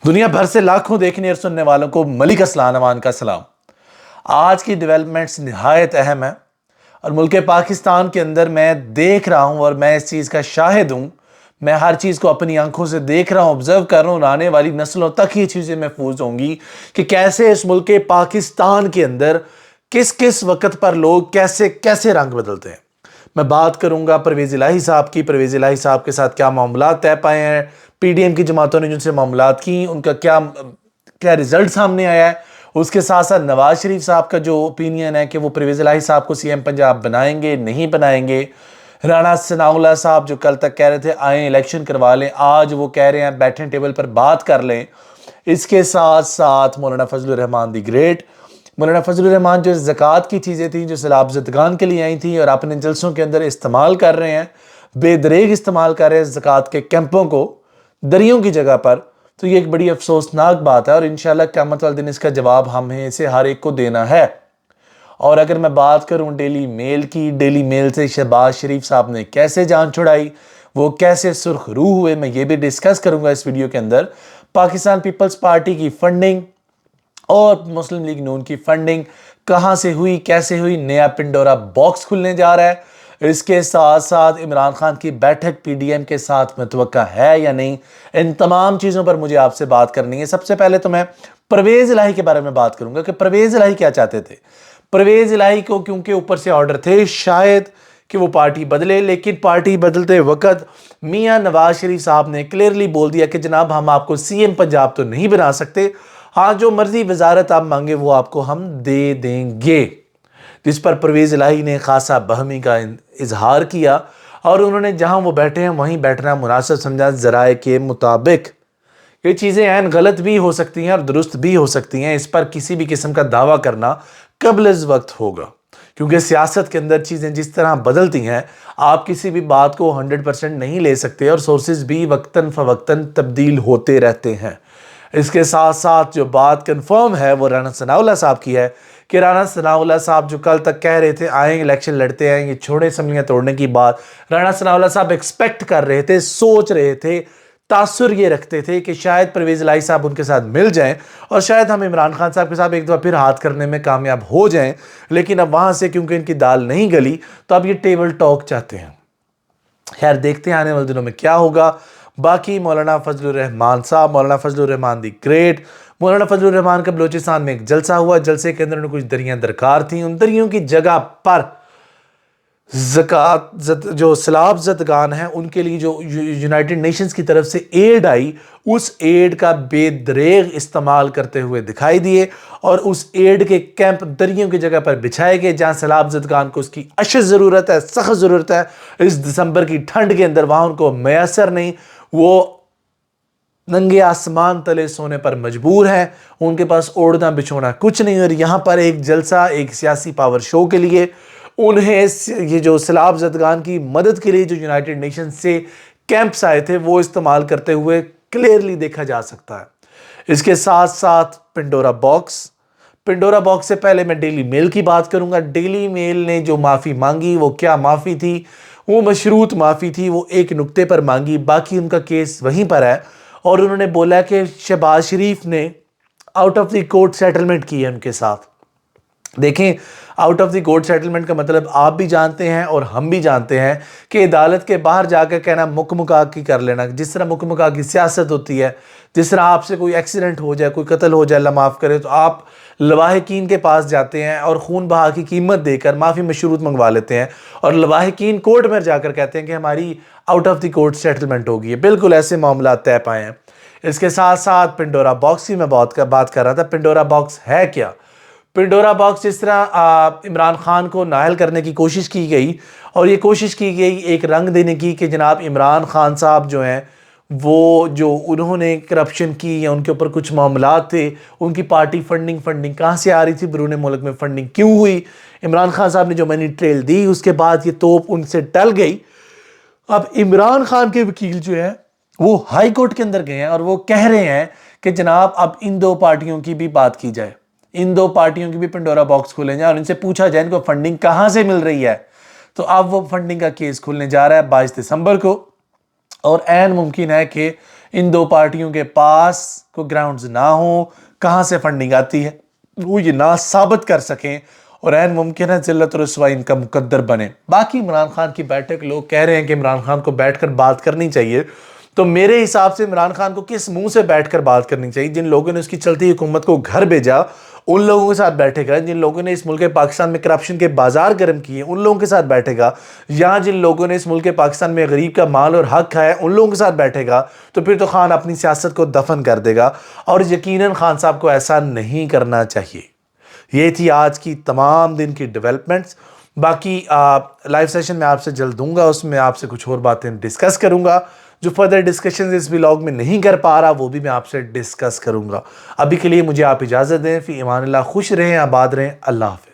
دنیا بھر سے لاکھوں دیکھنے اور سننے والوں کو ملک اسلان امان کا سلام۔ آج کی ڈیولپمنٹس نہایت اہم ہے اور ملک پاکستان کے اندر میں دیکھ رہا ہوں اور میں اس چیز کا شاہد ہوں۔ میں ہر چیز کو اپنی آنکھوں سے دیکھ رہا ہوں، آبزرو کر رہا ہوں، آنے والی نسلوں تک یہ چیزیں محفوظ ہوں گی کہ کیسے اس ملک پاکستان کے اندر کس کس وقت پر لوگ کیسے کیسے رنگ بدلتے ہیں۔ میں بات کروں گا پرویز الہی صاحب کی۔ پرویز الہی صاحب کے ساتھ کیا معاملات طے پائے ہیں، پی ڈی ایم کی جماعتوں نے جن سے معاملات کی ان کا کیا رزلٹ سامنے آیا ہے۔ اس کے ساتھ ساتھ نواز شریف صاحب کا جو اپینین ہے کہ وہ پرویز الہی صاحب کو سی ایم پنجاب بنائیں گے نہیں بنائیں گے۔ رانا ثناءاللہ صاحب جو کل تک کہہ رہے تھے آئیں الیکشن کروا لیں، آج وہ کہہ رہے ہیں بیٹھیں ٹیبل پر بات کر لیں۔ اس کے ساتھ ساتھ مولانا فضل الرحمان دی گریٹ، مولانا فضل الرحمان جو زکوٰۃ کی چیزیں تھیں جو سیلاب زدگان کے لیے آئی تھیں اور اپنے جلسوں کے اندر استعمال کر رہے ہیں، بے دریغ استعمال کر رہے ہیں زکوٰۃ کے کیمپوں کو دریوں کی جگہ پر، تو یہ ایک بڑی افسوسناک بات ہے اور انشاءاللہ قیامت والے دن اس کا جواب ہمیں سے ہر ایک کو دینا ہے۔ اور اگر میں بات کروں ڈیلی میل کی، ڈیلی میل سے شہباز شریف صاحب نے کیسے جان چھڑائی، وہ کیسے سرخ روح ہوئے، میں یہ بھی ڈسکس کروں گا اس ویڈیو کے اندر۔ پاکستان پیپلز پارٹی کی فنڈنگ اور مسلم لیگ نون کی فنڈنگ کہاں سے ہوئی، کیسے ہوئی، نیا پنڈورا باکس کھلنے جا رہا ہے۔ اس کے ساتھ ساتھ عمران خان کی بیٹھک پی ڈی ایم کے ساتھ متوقع ہے یا نہیں، ان تمام چیزوں پر مجھے آپ سے بات کرنی ہے۔ سب سے پہلے تو میں پرویز الہی کے بارے میں بات کروں گا کہ پرویز الہی کیا چاہتے تھے۔ پرویز الہی کو کیونکہ اوپر سے آرڈر تھے شاید کہ وہ پارٹی بدلے، لیکن پارٹی بدلتے وقت میاں نواز شریف صاحب نے کلیئرلی بول دیا کہ جناب ہم آپ کو سی ایم پنجاب تو نہیں بنا سکتے، ہاں جو مرضی وزارت آپ مانگے وہ آپ کو ہم دے دیں گے، جس پر پرویز الہی نے خاصا بہمی کا اظہار کیا اور انہوں نے جہاں وہ بیٹھے ہیں وہیں بیٹھنا مناسب سمجھا ذرائع کے مطابق۔ یہ چیزیں عین غلط بھی ہو سکتی ہیں اور درست بھی ہو سکتی ہیں، اس پر کسی بھی قسم کا دعویٰ کرنا قبل از وقت ہوگا، کیونکہ سیاست کے اندر چیزیں جس طرح بدلتی ہیں آپ کسی بھی بات کو 100% نہیں لے سکتے اور سورسز بھی وقتاً فوقتاً تبدیل ہوتے رہتے ہیں۔ اس کے ساتھ ساتھ جو بات کنفرم ہے وہ رانا ثناءاللہ صاحب کی ہے کہ رانا ثناءاللہ صاحب جو کل تک کہہ رہے تھے آئیں الیکشن لڑتے ہیں، یہ چھوڑے اسمبلیاں توڑنے کی بات رانا ثناءاللہ صاحب ایکسپیکٹ کر رہے تھے، سوچ رہے تھے، تاثر یہ رکھتے تھے کہ شاید پرویز الہی صاحب ان کے ساتھ مل جائیں اور شاید ہم عمران خان صاحب کے ساتھ ایک دفعہ پھر ہاتھ کرنے میں کامیاب ہو جائیں، لیکن اب وہاں سے کیونکہ ان کی دال نہیں گلی تو اب یہ ٹیبل ٹاک چاہتے ہیں۔ خیر دیکھتے ہیں آنے والے دنوں میں کیا ہوگا۔ باقی مولانا فضل الرحمان صاحب، مولانا فضل الرحمان دی گریٹ، مولانا فضل الرحمان کا بلوچستان میں ایک جلسہ ہوا، جلسے کے اندر انہیں کچھ دریاں درکار تھیں، ان دریوں کی جگہ پر زکوٰۃ جو سیلاب زدگان ہیں ان کے لیے جو یونائٹڈ نیشنز کی طرف سے ایڈ آئی، اس ایڈ کا بے دریغ استعمال کرتے ہوئے دکھائی دیے اور اس ایڈ کے کیمپ دریوں کی جگہ پر بچھائے گئے جہاں سیلاب زدگان کو اس کی اشد ضرورت ہے، سخت ضرورت ہے۔ اس دسمبر کی ٹھنڈ کے اندر وہاں ان کو میسر نہیں، وہ ننگے آسمان تلے سونے پر مجبور ہیں، ان کے پاس اوڑھنا بچھونا کچھ نہیں، اور یہاں پر ایک جلسہ ایک سیاسی پاور شو کے لیے انہیں یہ جو سیلاب زدگان کی مدد کے لیے جو یونائٹڈ نیشن سے کیمپس آئے تھے وہ استعمال کرتے ہوئے کلیئرلی دیکھا جا سکتا ہے۔ اس کے ساتھ ساتھ پنڈورا باکس سے پہلے میں ڈیلی میل کی بات کروں گا۔ ڈیلی میل نے جو معافی مانگی وہ کیا معافی تھی؟ وہ مشروط معافی تھی، وہ ایک نقطے پر مانگی، باقی ان کا کیس وہیں پر ہے، اور انہوں نے بولا کہ شہباز شریف نے out of the court settlement کی ہے ان کے ساتھ۔ دیکھیں out of the court settlement کا مطلب آپ بھی جانتے ہیں اور ہم بھی جانتے ہیں کہ عدالت کے باہر جا کر کہنا مکا کی کر لینا، جس طرح مکا کی سیاست ہوتی ہے، جس طرح آپ سے کوئی ایکسیڈنٹ ہو جائے، کوئی قتل ہو جائے اللہ معاف کرے تو آپ لواحقین کے پاس جاتے ہیں اور خون بہا کی قیمت دے کر معافی مشروط منگوا لیتے ہیں اور لواحقین کورٹ میں جا کر کہتے ہیں کہ ہماری out of the court settlement ہوگی ہے۔ بالکل ایسے معاملات طے پائے ہیں۔ اس کے ساتھ ساتھ پنڈورا باکس کی میں بات کر رہا تھا۔ پنڈورا باکس ہے کیا؟ پنڈورا باکس جس طرح عمران خان کو نااہل کرنے کی کوشش کی گئی اور یہ کوشش کی گئی ایک رنگ دینے کی کہ جناب عمران خان صاحب جو ہیں وہ جو انہوں نے کرپشن کی یا ان کے اوپر کچھ معاملات تھے، ان کی پارٹی فنڈنگ کہاں سے آ رہی تھی، بیرون ملک میں فنڈنگ کیوں ہوئی، عمران خان صاحب نے جو منی ٹریل دی اس کے بعد یہ توپ ان سے ٹل گئی۔ اب عمران خان کے وکیل جو ہیں وہ ہائی کورٹ کے اندر گئے ہیں اور وہ کہہ رہے ہیں کہ جناب اب ان دو پارٹیوں کی بھی بات کی جائے، ان دو پارٹیوں کی بھی پنڈورا باکس کھولے جائیں اور ان سے پوچھا جائے ان کو فنڈنگ کہاں سے مل رہی ہے۔ تو اب وہ فنڈنگ کا کیس کھلنے جا رہا ہے 22 دسمبر کو، اور عین ممکن ہے کہ ان دو پارٹیوں کے پاس کوئی گراؤنڈز نہ ہوں، کہاں سے فنڈنگ آتی ہے وہ یہ نہ ثابت کر سکیں اور عین ممکن ہے ذلت و رسوائی ان کا مقدر بنے۔ باقی عمران خان کی بیٹھک، لوگ کہہ رہے ہیں کہ عمران خان کو بیٹھ کر بات کرنی چاہیے، تو میرے حساب سے عمران خان کو کس منہ سے بیٹھ کر بات کرنی چاہیے؟ جن لوگوں نے اس کی چلتی حکومت کو گھر بھیجا ان لوگوں کے ساتھ بیٹھے گا، جن لوگوں نے اس ملک پاکستان میں کرپشن کے بازار گرم کیے ان لوگوں کے ساتھ بیٹھے گا، یا جن لوگوں نے اس ملک پاکستان میں غریب کا مال اور حق کھایا ان لوگوں کے ساتھ بیٹھے گا، تو پھر تو خان اپنی سیاست کو دفن کر دے گا، اور یقیناً خان صاحب کو ایسا نہیں کرنا چاہیے۔ یہ تھی آج کی تمام دن کی ڈیولپمنٹس۔ باقی لائیو سیشن میں آپ سے جلد دوں گا، اس میں آپ سے کچھ اور باتیں ڈسکس کروں گا، جو فردر ڈسکشنز اس ولاگ میں نہیں کر پا رہا وہ بھی میں آپ سے ڈسکس کروں گا۔ ابھی کے لیے مجھے آپ اجازت دیں، فی امان اللہ، خوش رہیں، آباد رہیں، اللہ حافظ۔